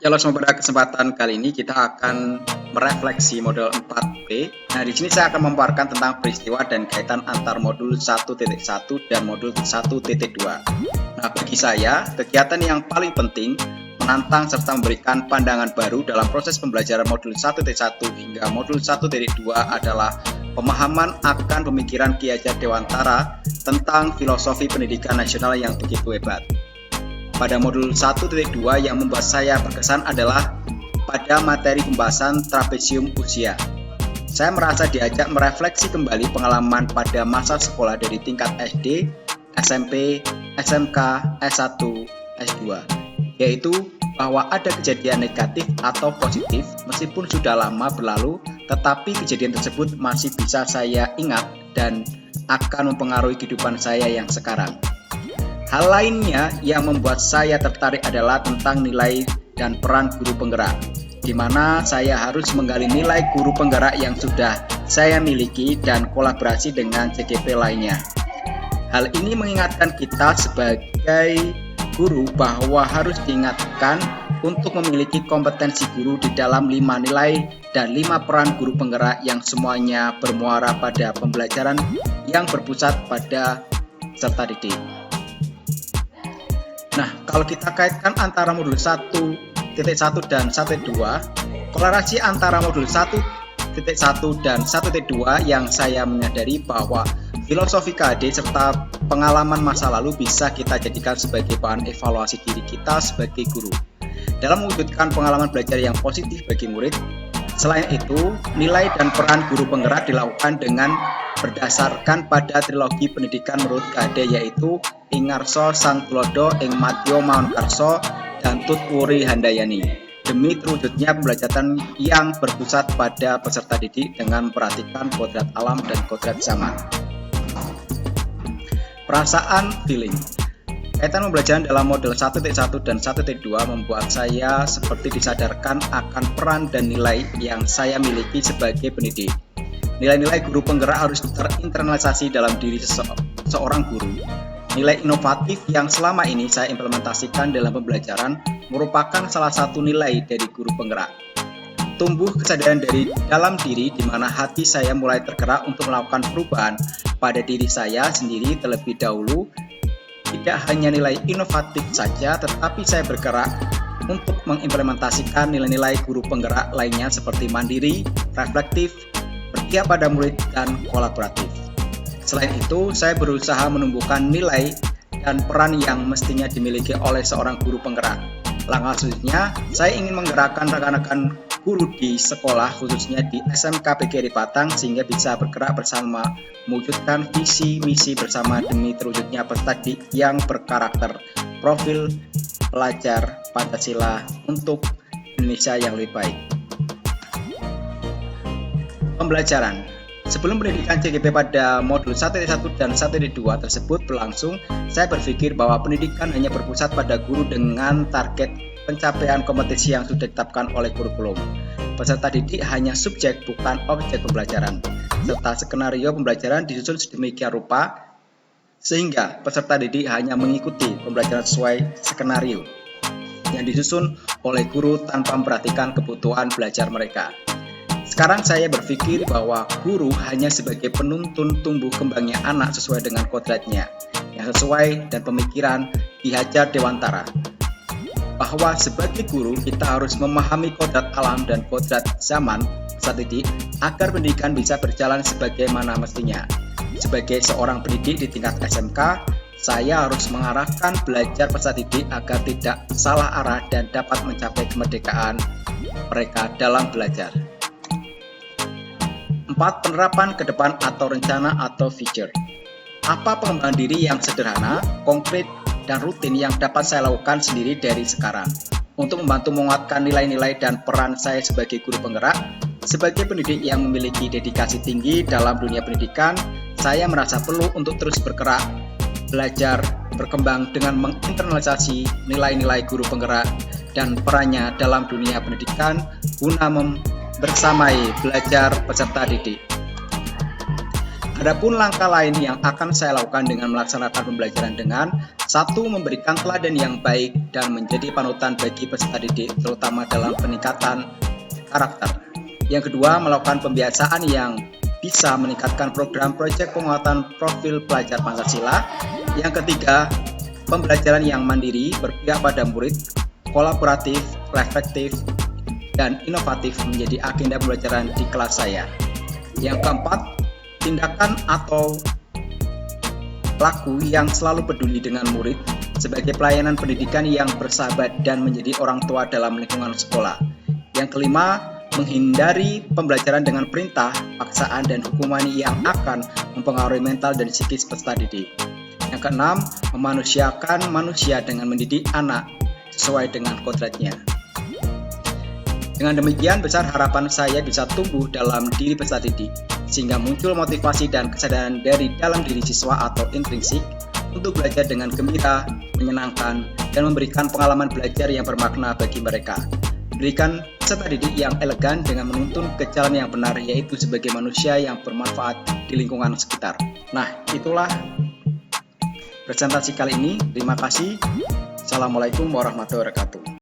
Ya, halo semua, pada kesempatan kali ini kita akan merefleksi modul 4B. Nah, di sini saya akan memaparkan tentang peristiwa dan kaitan antar modul 1.1 dan modul 1.2. Nah, bagi saya, kegiatan yang paling penting, menantang serta memberikan pandangan baru dalam proses pembelajaran modul 1.1 hingga modul 1.2 adalah pemahaman akan pemikiran Ki Hajar Dewantara tentang filosofi pendidikan nasional yang begitu hebat. Pada modul 1.2 yang membuat saya berkesan adalah pada materi pembahasan trapesium usia. Saya merasa diajak merefleksi kembali pengalaman pada masa sekolah dari tingkat SD, SMP, SMK, S1, S2, yaitu bahwa ada kejadian negatif atau positif meskipun sudah lama berlalu, tetapi kejadian tersebut masih bisa saya ingat dan akan mempengaruhi kehidupan saya yang sekarang. Hal lainnya yang membuat saya tertarik adalah tentang nilai dan peran guru penggerak, di mana saya harus menggali nilai guru penggerak yang sudah saya miliki dan kolaborasi dengan CGP lainnya. Hal ini mengingatkan kita sebagai guru bahwa harus diingatkan untuk memiliki kompetensi guru di dalam 5 nilai dan 5 peran guru penggerak yang semuanya bermuara pada pembelajaran yang berpusat pada peserta didik. Nah, kalau kita kaitkan antara modul 1.1 dan 1.2, korelasi antara modul 1.1 dan 1.2 yang saya menyadari bahwa filosofi KHD serta pengalaman masa lalu bisa kita jadikan sebagai bahan evaluasi diri kita sebagai guru dalam mewujudkan pengalaman belajar yang positif bagi murid. Selain itu, nilai dan peran guru penggerak dilakukan dengan berdasarkan pada trilogi pendidikan menurut KHD, yaitu Ing Ngarso Sang Tulodo, Ing Madya Mangunkarso, dan Tut Wuri Handayani, demi terwujudnya pembelajaran yang berpusat pada peserta didik dengan memperhatikan kodrat alam dan kodrat zaman. Perasaan feeling. Kaitan pembelajaran dalam model 1.1 dan 1.2 membuat saya seperti disadarkan akan peran dan nilai yang saya miliki sebagai pendidik. Nilai-nilai guru penggerak harus terinternalisasi dalam diri seorang guru. Nilai inovatif yang selama ini saya implementasikan dalam pembelajaran merupakan salah satu nilai dari guru penggerak. Tumbuh kesadaran dari dalam diri di mana hati saya mulai tergerak untuk melakukan perubahan pada diri saya sendiri terlebih dahulu. Tidak hanya nilai inovatif saja, tetapi saya bergerak untuk mengimplementasikan nilai-nilai guru penggerak lainnya seperti mandiri, reflektif, berpihak pada murid, dan kolaboratif. Selain itu, saya berusaha menumbuhkan nilai dan peran yang mestinya dimiliki oleh seorang guru penggerak. Langkah selanjutnya, saya ingin menggerakkan rekan-rekan guru di sekolah, khususnya di SMK PGRI Batang, sehingga bisa bergerak bersama mewujudkan visi misi bersama demi terwujudnya peserta didik yang berkarakter profil pelajar Pancasila untuk Indonesia yang lebih baik. Pembelajaran. Sebelum pendidikan CGP pada modul 1.1 dan 1.2 tersebut berlangsung, saya berpikir bahwa pendidikan hanya berpusat pada guru dengan target pencapaian kompetisi yang sudah ditetapkan oleh kurikulum. Peserta didik hanya subjek, bukan objek pembelajaran, serta skenario pembelajaran disusun sedemikian rupa sehingga peserta didik hanya mengikuti pembelajaran sesuai skenario yang disusun oleh guru tanpa memperhatikan kebutuhan belajar mereka. Sekarang saya berpikir bahwa guru hanya sebagai penuntun tumbuh kembangnya anak sesuai dengan kodratnya, yang sesuai dan pemikiran Ki Hajar Dewantara. Bahwa sebagai guru kita harus memahami kodrat alam dan kodrat zaman saat didik agar pendidikan bisa berjalan sebagaimana mestinya. Sebagai seorang pendidik di tingkat SMK, saya harus mengarahkan belajar peserta didik agar tidak salah arah dan dapat mencapai kemerdekaan mereka dalam belajar. 4. Penerapan ke depan atau rencana atau future. Apa pengembangan diri yang sederhana, konkret, dan rutin yang dapat saya lakukan sendiri dari sekarang untuk membantu menguatkan nilai-nilai dan peran saya sebagai guru penggerak? Sebagai pendidik yang memiliki dedikasi tinggi dalam dunia pendidikan, saya merasa perlu untuk terus bergerak, belajar, berkembang dengan menginternalisasi nilai-nilai guru penggerak dan perannya dalam dunia pendidikan guna bersamai belajar peserta didik. Adapun langkah lain yang akan saya lakukan dengan melaksanakan pembelajaran dengan 1. Memberikan teladan yang baik dan menjadi panutan bagi peserta didik, terutama dalam peningkatan karakter. Yang kedua, melakukan pembiasaan yang bisa meningkatkan program proyek penguatan profil pelajar Pancasila. Yang ketiga, pembelajaran yang mandiri, berpihak pada murid, kolaboratif, reflektif, dan inovatif menjadi agenda pembelajaran di kelas saya. Yang keempat, tindakan atau laku yang selalu peduli dengan murid sebagai pelayanan pendidikan yang bersahabat dan menjadi orang tua dalam lingkungan sekolah. Yang kelima, menghindari pembelajaran dengan perintah, paksaan, dan hukuman yang akan mempengaruhi mental dan psikis peserta didik. Yang keenam, memanusiakan manusia dengan mendidik anak sesuai dengan kodratnya. Dengan demikian, besar harapan saya bisa tumbuh dalam diri peserta didik, sehingga muncul motivasi dan kesadaran dari dalam diri siswa atau intrinsik untuk belajar dengan gembira, menyenangkan, dan memberikan pengalaman belajar yang bermakna bagi mereka. Berikan peserta didik yang elegan dengan menuntun ke jalan yang benar, yaitu sebagai manusia yang bermanfaat di lingkungan sekitar. Nah, itulah presentasi kali ini. Terima kasih. Assalamualaikum warahmatullahi wabarakatuh.